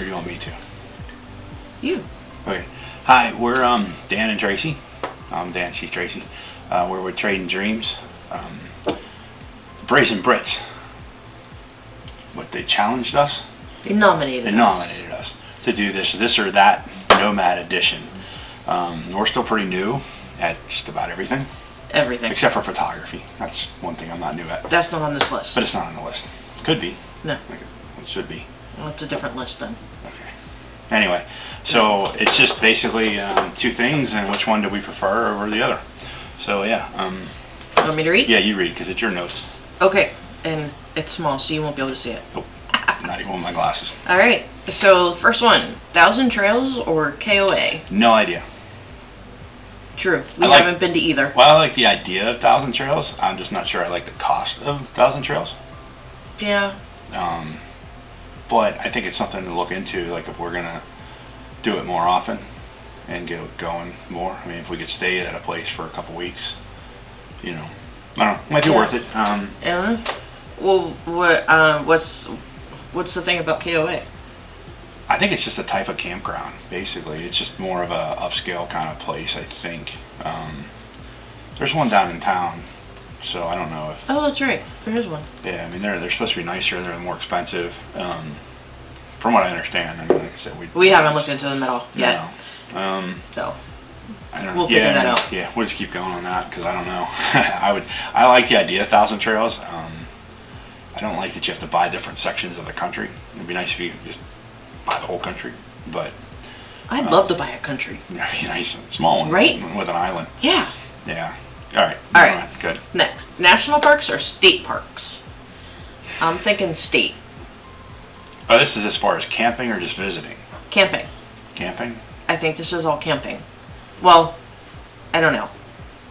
or you want me to? You. Okay. Hi, we're Dan and Tracy. I'm Dan, she's Tracy. We're with TraD'n Dreams. Brazen Brits. What, they challenged us? They nominated us to do this or that Nomad Edition. We're still pretty new at just about everything. Everything. Except for photography. That's one thing I'm not new at. That's not on this list. But it's not on the list. Could be. No. It should be. Well, it's a different list then. Okay. Anyway, so it's just basically two things, and which one do we prefer over the other? So yeah. You want me to read? Yeah, you read because it's your notes. Okay, and it's small, so you won't be able to see it. Nope. Not even with my glasses. All right. So first one, 1,000 Trails or KOA? No idea. True. We haven't been to either. Well, I like the idea of 1,000 Trails. I'm just not sure I like the cost of 1,000 Trails. Yeah. But I think it's something to look into, like if we're gonna do it more often and get it going more. I mean, if we could stay at a place for a couple weeks, you know, I don't know, might be worth it. Well, what's the thing about KOA? I think it's just a type of campground. Basically, it's just more of a upscale kind of place. I think there's one down in town. So I don't know if... Oh, that's right. There is one. Yeah, I mean, they're supposed to be nicer. They're more expensive. From what I understand. I mean, like I said, we haven't looked into them at all yet. No. So I don't know. We'll figure that out. Yeah, we'll just keep going on that because I don't know. I like the idea of 1,000 Trails. I don't like that you have to buy different sections of the country. It'd be nice if you could just buy the whole country. But I'd love to buy a country. Nice, small one. Right? With an island. Yeah. Yeah. All right. Good. Next, national parks or state parks? I'm thinking state. Oh, this is as far as camping or just visiting? Camping. Camping? I think this is all camping. Well, I don't know.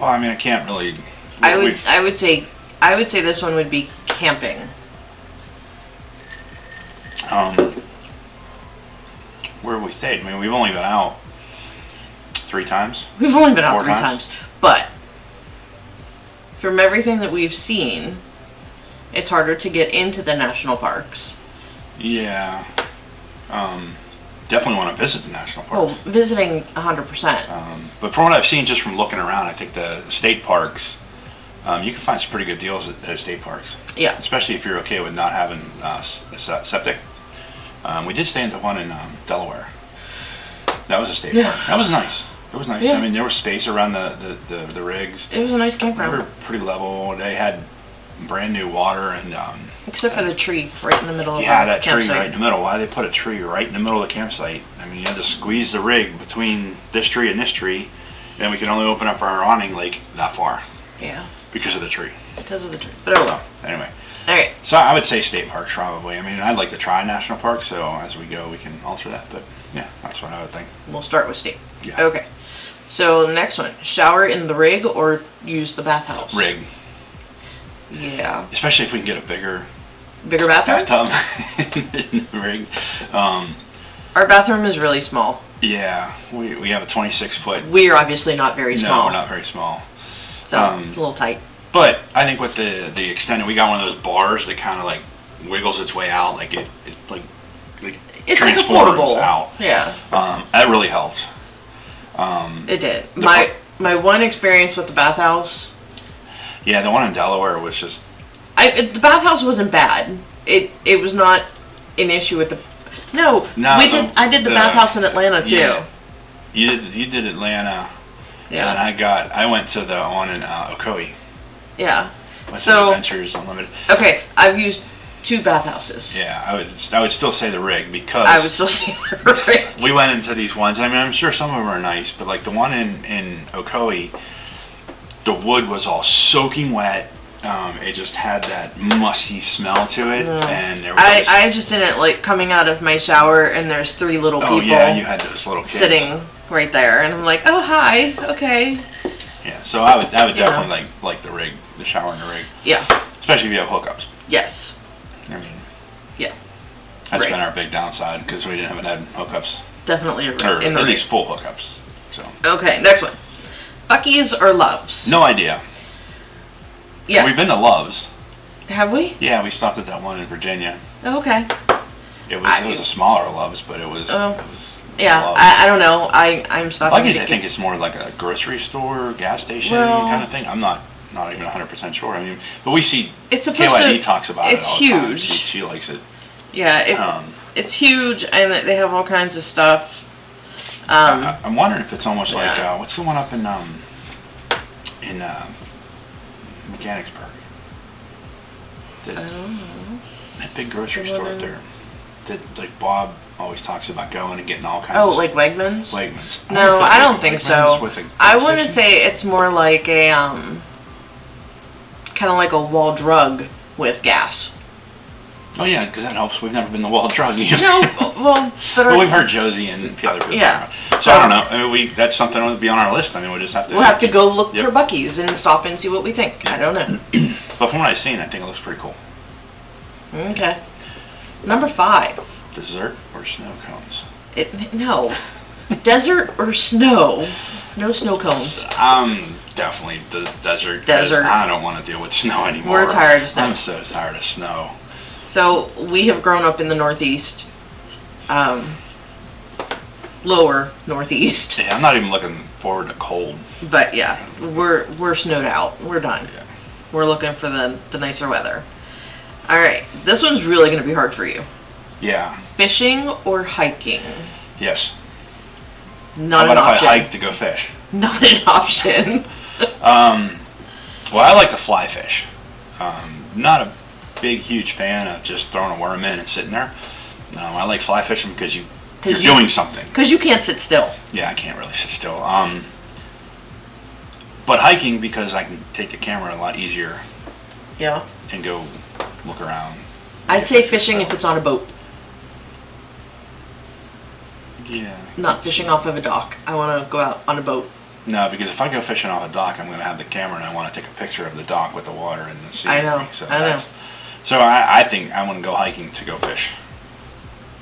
Well, I mean, I can't really. I would say this one would be camping. Where have we stayed? I mean, we've only been out 3 times. We've only been out 4 3 times, but from everything that we've seen, it's harder to get into the national parks. Yeah. Definitely want to visit the national parks. Oh, visiting 100%. But from what I've seen, just from looking around, I think the state parks, you can find some pretty good deals at state parks. Yeah. Especially if you're okay with not having septic. We did stay into one in Delaware. That was a state park. That was nice. It was nice. Yeah. I mean, there was space around the rigs. It was a nice campground. They were pretty level. They had brand new water and... except for the tree right in the middle of the campsite. Tree right in the middle. Why they put a tree right in the middle of the campsite? I mean, you had to squeeze the rig between this tree and this tree, and we could only open up our awning like that far. Yeah. Because of the tree. Because of the tree. But so, anyway. All right. So I would say state parks probably. I mean, I'd like to try national parks, so as we go we can alter that. But yeah, that's what I would think. We'll start with state. Yeah. Okay. So next one, shower in the rig or use the bathhouse? Rig. Yeah. Especially if we can get a bigger bathroom? Bathtub in the rig. Our bathroom is really small. Yeah, we have a 26-foot. We're obviously not very small. No, we're not very small. So it's a little tight. But I think with the extended, we got one of those bars that kind of like wiggles its way out, like it it's transforms like affordable. Out. Yeah. That really helped. It did. My one experience with the bathhouse. Yeah, the one in Delaware was just. The bathhouse wasn't bad. It was not an issue with the. No. I did the bathhouse in Atlanta too. Yeah. You did Atlanta. Yeah. And I went to the one in Ocoee. Yeah. So Adventures Unlimited. Okay, I've used 2 bathhouses. Yeah, I would still say the rig because I would still say the rig. We went into these ones. I mean, I'm sure some of them are nice, but like the one in Ocoee, the wood was all soaking wet. It just had that musty smell to it, and I just didn't like coming out of my shower and there's 3 little people. Oh yeah, you had those little kids sitting right there, and I'm like, oh hi, okay. Yeah, so I would definitely like the rig, the shower in the rig. Yeah. Especially if you have hookups. Yes. I mean. Yeah. That's been our big downside because we haven't had hookups. Definitely or at least full hookups. So. Okay, next one. Buc-ee's or Love's? No idea. Yeah. We've been to Love's. Have we? Yeah, we stopped at that one in Virginia. Okay. It was a smaller Love's, but it was. Yeah, I don't know. I'm stopping. Lucky's, I think it's more like a grocery store, gas station kind of thing. I'm not even 100% sure. I mean, but we see KYD talks about it all the time. She likes it. Yeah, it's huge, and they have all kinds of stuff. I'm wondering if it's almost like what's the one up in Mechanicsburg? That big grocery store up there. That like Bob always talks about going and getting all kinds of like Wegmans? Wegmans. No, I don't think so. I want to say it's more like a kind of like a Wall Drug with gas. Oh yeah, because that helps. We've never been the Wall Drug either. No, well, but we've heard Josie and the other people. Yeah. So I don't know. I mean, that's something that would be on our list. I mean, we'll just have to. We'll have to go look for Buc-ee's and stop and see what we think. I don't know. But from what I've seen, I think it looks pretty cool. Okay. Number 5. Dessert or snow cones? No. Desert or snow? No snow cones. Definitely the desert. Desert. I don't want to deal with snow anymore. We're tired of snow. I'm so tired of snow. So we have grown up in the Northeast. Lower Northeast. Yeah, I'm not even looking forward to cold. But yeah, we're snowed out. We're done. Yeah. We're looking for the nicer weather. All right, this one's really going to be hard for you. Yeah. Fishing or hiking? Yes. Not an option. How about if I hike to go fish? Not an option. Well, I like to fly fish. Not a big, huge fan of just throwing a worm in and sitting there. I like fly fishing because you're doing something. Because you can't sit still. Yeah, I can't really sit still. But hiking because I can take the camera a lot easier. Yeah. And go look around. I'd say fishing if it's on a boat. Yeah. Not fishing off of a dock. I want to go out on a boat. No, because if I go fishing off a dock, I'm going to have the camera and I want to take a picture of the dock with the water and the sea. I know. So I think I want to go hiking to go fish.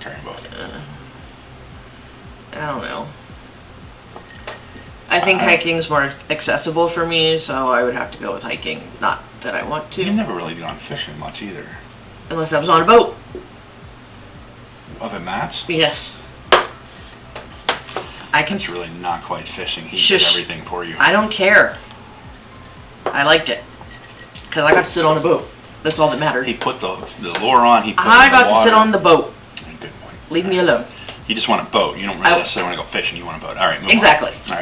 Carrying both. I don't know. I think hiking's more accessible for me, so I would have to go with hiking. Not that I want to. You've never really gone fishing much either. Unless I was on a boat. Up at Matt's? Yes. It's really not quite fishing. He did everything for you. I don't care. I liked it. Because I got to sit on a boat. That's all that mattered. He put the lure on. I got to sit on the boat. Good point. Leave me alone. You just want a boat. You don't really necessarily want to go fishing. You want a boat. All right, move exactly. on.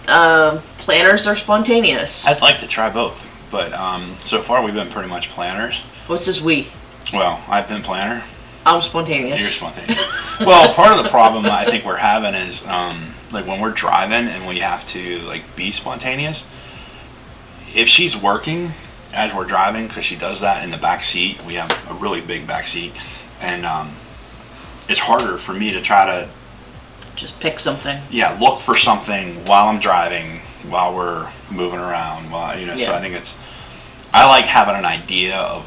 All right. Planners or spontaneous? I'd like to try both. But so far we've been pretty much planners. What's this we? Well, I've been planner. I'm spontaneous. You're spontaneous. Well, part of the problem I think we're having is like when we're driving and we have to like be spontaneous. If she's working as we're driving, because she does that in the back seat, we have a really big back seat, and it's harder for me to try to just pick something. Yeah, look for something while I'm driving, while we're moving around. So I think I like having an idea of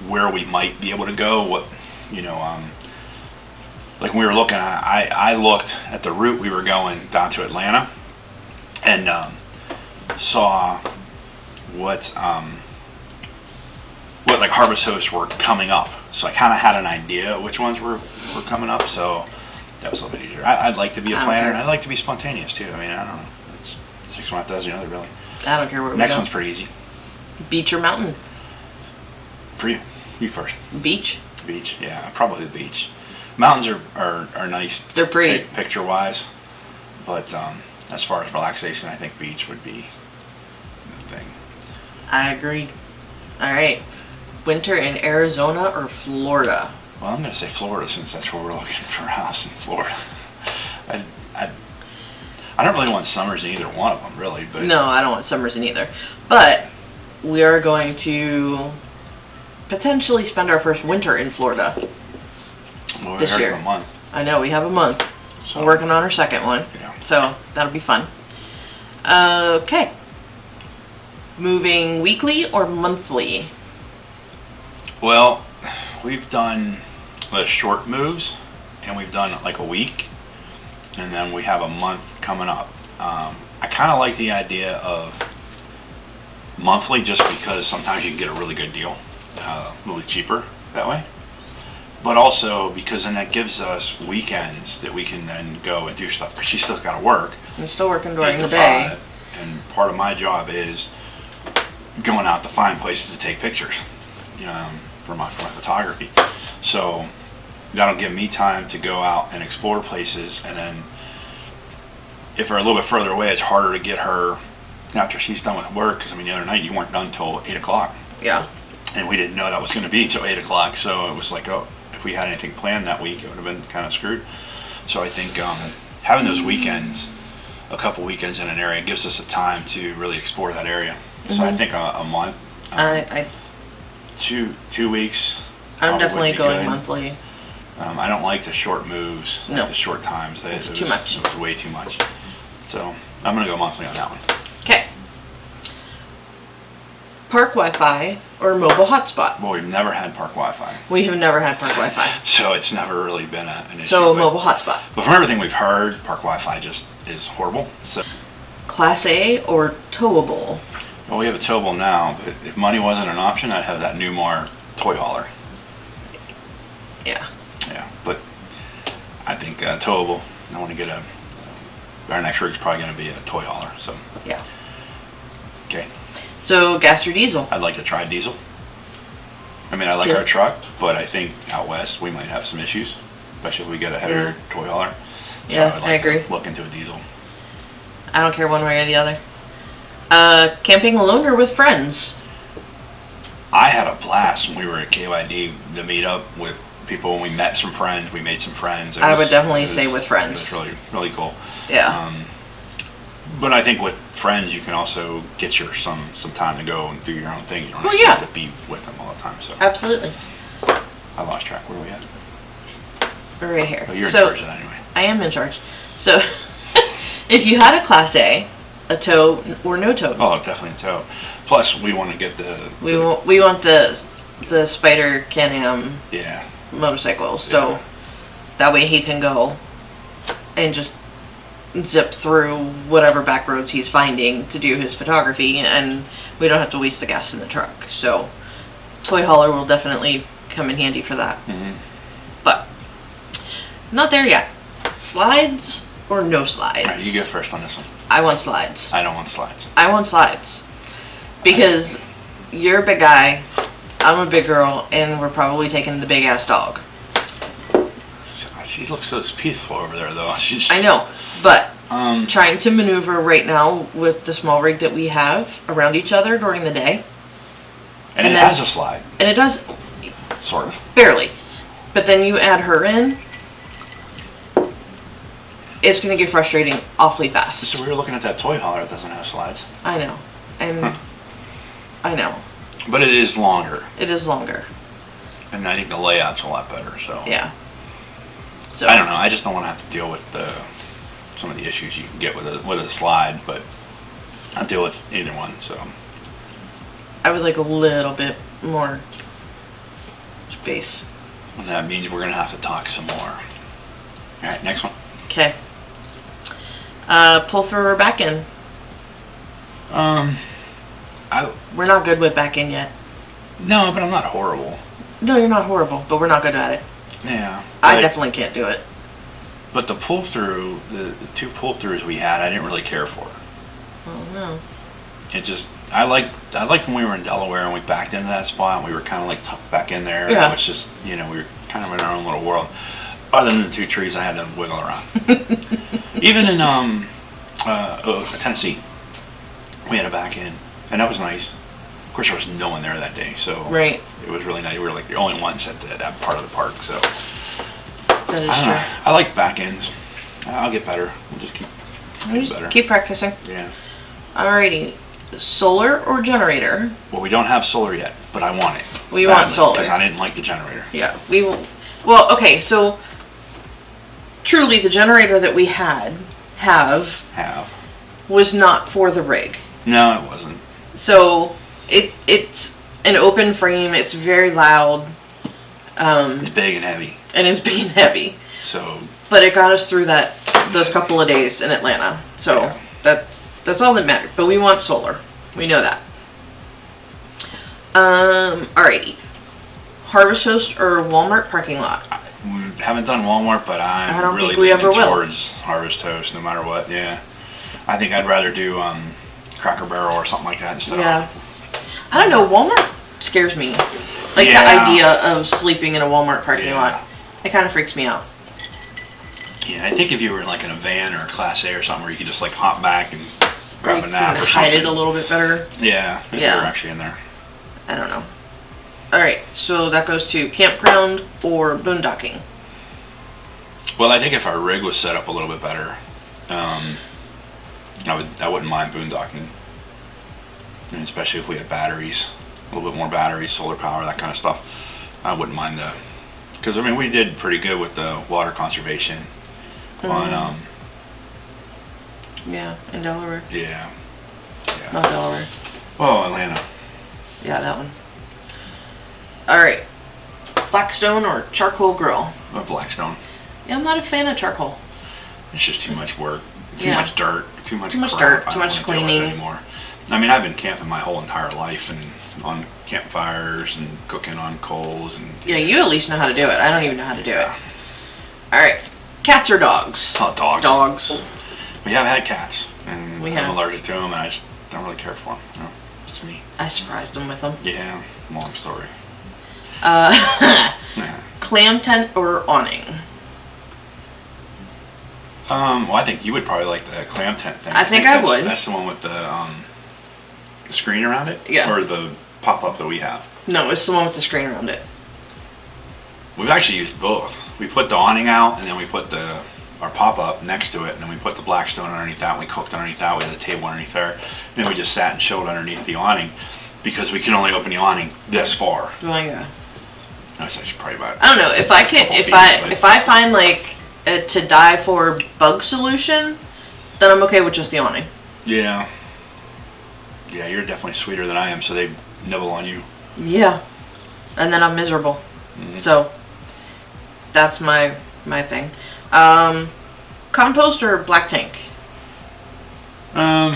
where we might be able to go. Like when we were looking at, I looked at the route we were going down to Atlanta, and saw what like harvest hosts were coming up. So I kind of had an idea which ones were coming up. So that was a little bit easier. I'd like to be a planner, and I'd like to be spontaneous too. I mean, I don't know. It's 6 months does the other, really. I don't care where we go. Next one's pretty easy. Beach or mountain? For you. You first. Beach? Beach, yeah, probably the beach. Mountains are nice. They're pretty. Picture-wise. But as far as relaxation, I think beach would be the thing. I agree. All right. Winter in Arizona or Florida? Well, I'm going to say Florida since that's where we're looking for a house in Florida. I don't really want summers in either one of them, really. But no, I don't want summers in either. But we are going to potentially spend our first winter in Florida this year. A month. I know, we have a month. So, we're working on our second one. Yeah. So that'll be fun. Okay. Moving weekly or monthly? Well, we've done the short moves, and we've done like a week, and then we have a month coming up. I kind of like the idea of monthly just because sometimes you can get a really good deal, a little cheaper that way. But also because then that gives us weekends that we can then go and do stuff. But she's still got to work. I'm still working during 8 the to day. 5, and part of my job is going out to find places to take pictures, for my photography. So that'll give me time to go out and explore places, and then if we're a little bit further away, it's harder to get her after she's done with work. Because the other night you weren't done till 8 o'clock. Yeah. And we didn't know that was going to be till 8 o'clock. So it was like, oh, if we had anything planned that week, it would have been kind of screwed. So I think having those weekends, a couple weekends in an area, gives us a time to really explore that area. So I think a month, I 2 weeks. I'm probably definitely would be going good. monthly. I don't like the short moves, No. like the short times. It's too much. It was way too much. So I'm going to go monthly on that one. Okay. Park Wi-Fi or mobile hotspot? Well, we've never had park Wi-Fi, We have never had park Wi-Fi. so it's never really been an issue. So but, mobile hotspot. but from everything we've heard, park Wi-Fi just is horrible. So Class A or towable? well, we have a towable now, but if money wasn't an option, I'd have that Newmar toy hauler. Yeah. Yeah, but I think towable. I want to get our next rig's probably going to be a toy hauler. So Yeah. okay, So gas or diesel? I'd like to try diesel. I mean, I like Yeah. our truck, but I think out west we might have some issues, especially if we get a heavier toy hauler. So Yeah, I'd like I agree. to look into a diesel. I don't care one way or the other. Camping alone or with friends? I had a blast when we were at KYD, the meetup with people. When we met some friends, we made some friends. I would definitely say with friends. It was really, really cool. Yeah. But I think with friends, you can also get some time to go and do your own thing. You don't Well, have yeah. to be with them all the time. So Absolutely. I lost track. Where are we at? We're right here. Oh, you're in So charge of that anyway. I am in charge. So if you had a Class A, a tow or no tow, Oh, definitely a tow. Plus, we want to get we want the Spider Can-Am yeah. motorcycle, so Yeah. that way he can go and just zip through whatever back roads he's finding to do his photography, and we don't have to waste the gas in the truck. So toy hauler will definitely come in handy for that. Mm-hmm. But not there yet. Slides or no slides? All right, you go first on this one. I want slides. I don't want slides. I want slides because you're a big guy, I'm a big girl, and we're probably taking the big ass dog. She looks so peaceful over there, though. She's, I know, but Um, trying to maneuver right now with the small rig that we have around each other during the day, and it and then- has a slide, and it does sort of. barely, but then you add her in, it's going to get frustrating awfully fast. So we were looking at that toy hauler that doesn't have slides. I know, and I know But it is longer, it is longer. and I think the layout's a lot better. So Yeah. So I don't know. I just don't want to have to deal with some of the issues you can get with a slide, but I'll deal with either one. So I would like a little bit more space. and that means we're gonna have to talk some more. All right, next one. Okay. Pull through or back in. I We're not good with back in yet. no, but I'm not horrible. No, you're not horrible, but we're not good at it. Yeah, I but- definitely can't do it. But the pull through, the two pull throughs we had, I didn't really care for. Oh no. It just, I liked when we were in Delaware and we backed into that spot and we were kind of like tucked back in there. Yeah. It was just, we were kind of in our own little world. Other than the two trees, I had to wiggle around. Even in Tennessee, we had a back in, and that was nice. Of course, there was no one there that day, so Right. it was really nice. We were like the only ones at that part of the park, so That is I don't true. know. I like back ends. I'll get better. We'll just keep We getting just better. keep practicing. Yeah. Alrighty. Solar or generator? Well, we don't have solar yet, but I want it. We want solar. Because I didn't like the generator. Yeah. We will. Well, okay, so truly the generator that we have Have. was not for the rig. No, it wasn't. So it's an open frame, it's very loud, It's big and heavy. and it's being heavy. So, But it got us through those couple of days in Atlanta. So Yeah. that's all that mattered. But we want solar. We know that. Alrighty. Harvest Host or Walmart parking lot? We haven't done Walmart, but I I'm don't really think we ever leaning will. towards Harvest Toast, no matter what. Yeah, I think I'd rather do Cracker Barrel or something like that instead Yeah. of. I don't know. Walmart scares me. Like the Yeah. idea of sleeping in a Walmart parking Yeah. lot. It kind of freaks me out. Yeah, I think if you were in like in a van or a Class A or something where you could just like hop back and grab You a nap can or hide something. it a little bit better. Yeah, if Yeah. you're actually in there. I don't know. Alright, so that goes to campground or boondocking. Well, I think if our rig was set up a little bit better, I wouldn't mind boondocking. And especially if we had batteries, a little bit more batteries, solar power, that kind of stuff. I wouldn't mind the, because I mean we did pretty good with the water conservation on Yeah, in Delaware. yeah. Not Delaware. Oh, Atlanta. Yeah, that one. Alright. Blackstone or charcoal grill? Blackstone. Yeah, I'm not a fan of charcoal. It's just too much work, too Yeah. much dirt, too much Too much crap. dirt, I too don't much wanna deal with it cleaning. anymore. I mean, I've been camping my whole entire life and on campfires and cooking on coals and Yeah, you at least know how to do it. I don't even know how to do it. Alright. Cats or dogs? oh, dogs. Dogs. We have had cats, and We I'm have. allergic to them, and I just don't really care for them. You know, just me. I surprised them with them. Yeah, long story. Yeah. Clam tent or awning? Well, I think you would probably like the clam tent thing. I think I that's, would. That's the one with the screen around it? Yeah. Or the pop-up that we have? No, it's the one with the screen around it. We've actually used both. We put the awning out, and then we put our pop-up next to it, and then we put the Blackstone underneath that, and we cooked underneath that, we had a table underneath there. Then we just sat and chilled underneath the awning, because we can only open the awning this far. Well, yeah. I was actually probably about I don't know if I can Couple if feet, I but- if I find like a to die for bug solution, then I'm okay with just the awning. Yeah. Yeah, you're definitely sweeter than I am, so they nibble on you. Yeah, and then I'm miserable. Mhm. So that's my thing. Compost or black tank? From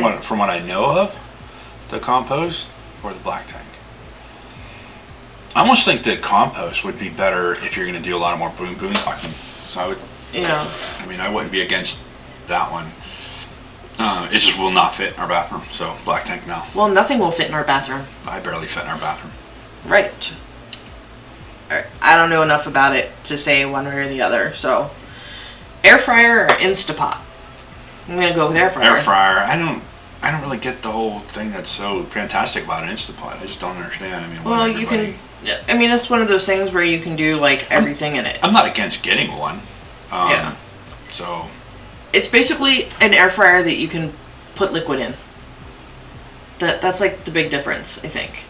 I- from what I know of, the compost or the black tank. I almost think the compost would be better if you're going to do a lot of more boondocking. So I would, Yeah. I mean, I wouldn't be against that one. It just will not fit in our bathroom, so black tank no. Well, nothing will fit in our bathroom. I barely fit in our bathroom. Right. I don't know enough about it to say one way or the other. So, air fryer or Instapot? I'm gonna go with air fryer. Air fryer, I don't really get the whole thing that's so fantastic about an Instapot. I just don't understand. I mean, why Well, you everybody- can. I mean, it's one of those things where you can do like everything in it. I'm not against getting one. Yeah. So It's basically an air fryer that you can put liquid in. That's like the big difference, I think.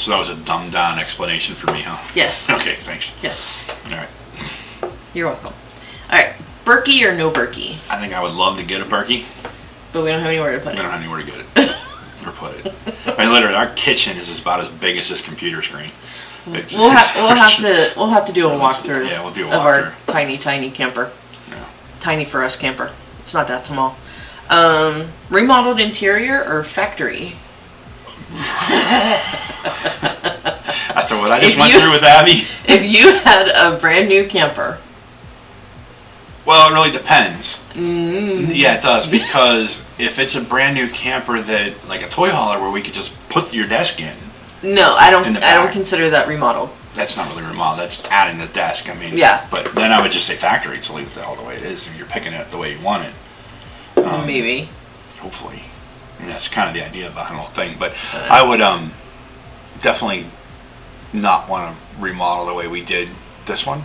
that was a dumbed down explanation for me, huh? Yes. Okay, thanks. Yes. All right. You're welcome. All right. Berkey or no Berkey? I think I would love to get a Berkey. But we don't have anywhere to put I it. don't have anywhere to get it or put it. I mean, literally, our kitchen is about as big as this computer screen. It's We'll just- have to do a walkthrough. Yeah, we'll do a of our walkthrough. tiny camper. Yeah. Tiny for us camper. It's not that small. Remodeled interior or factory? After what I just If went you- through with Abby, If you had a brand new camper, well, it really depends. mm, Yeah, it does, because if it's a brand new camper that, like a toy hauler where we could just put your desk in, no, I don't. In the I don't back. consider that remodeled. that's not really remodel. That's adding the desk. I mean, Yeah. But then I would just say factory. So leave it all the way it is. If you're picking it the way you want it, Maybe. hopefully, I mean, that's kind of the idea behind the whole thing. But Uh. I would definitely not want to remodel the way we did this one.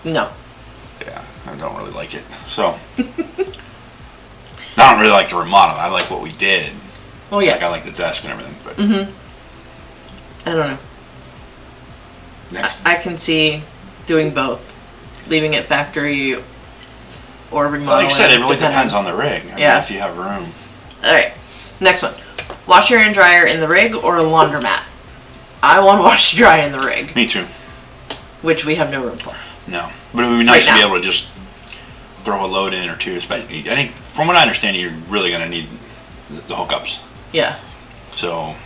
No. Yeah, I don't really like it. So I don't really like the remodel. I like what we did. Well, Like yeah. I like the desk and everything. But I don't know. next, I can see doing both, leaving it factory or remodeling. like I said, it really depending. depends on the rig. I mean, Yeah. if you have room. All right, next one. Washer and dryer in the rig or a laundromat? I want wash dry in the rig, Me too. which we have no room for. No, but it would be nice Right to be now. able to just throw a load in or two. Especially, I think, from what I understand, you're really going to need the hookups. Yeah. So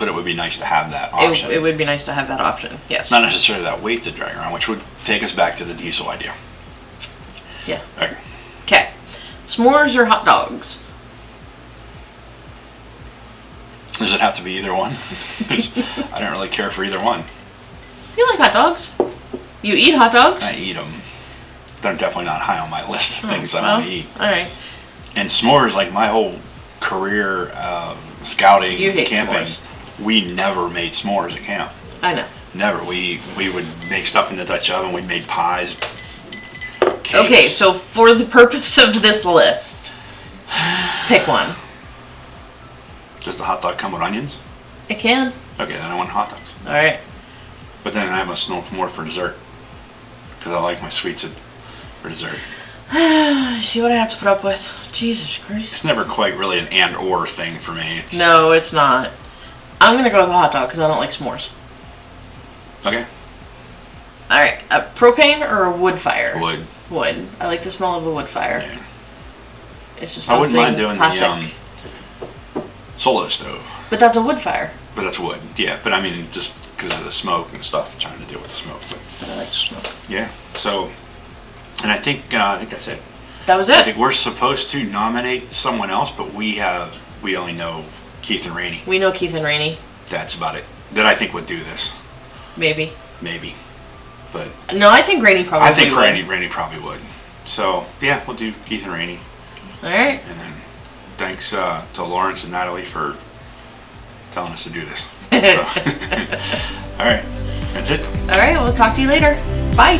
But it would be nice to have that option. It would be nice to have that option, yes. Not necessarily that weight to drag around, which would take us back to the diesel idea. Yeah. Okay. Okay. S'mores or hot dogs? Does it have to be either one? 'Cause I don't really care for either one. You like hot dogs? You eat hot dogs? I eat them. They're definitely not high on my list of things I want to eat. All right. And s'mores, like my whole career scouting, You hate camping, s'mores. we never made s'mores at camp. I know. Never. We would make stuff in the Dutch oven. We made pies. Cakes. Okay, so for the purpose of this list, pick one. Does the hot dog come with onions? It can. Okay, then I want hot dogs. All right. But then I must know more for dessert. Because I like my sweets for dessert. See what I have to put up with. Jesus Christ. It's never quite really an and or thing for me. It's, No, it's not. I'm going to go with a hot dog because I don't like s'mores. Okay. All right. A propane or a wood fire? Wood. Wood. I like the smell of a wood fire. Yeah. It's just I something wouldn't mind doing classic. the solo stove. But that's a wood fire. But that's wood. Yeah, but I mean, just because of the smoke and stuff, trying to deal with the smoke. But I like the smoke. yeah, so, and I think that's it. That was I it. think we're supposed to nominate someone else, but we only know Keith and Rainey. We know Keith and Rainey. That's about it. That I think would do this. Maybe. Maybe. But No, I think Rainey probably I think would. Rainey probably would. So, yeah, we'll do Keith and Rainey. All right. And then thanks to Lawrence and Natalie for telling us to do this. So, all right. That's it. All right. We'll talk to you later. Bye.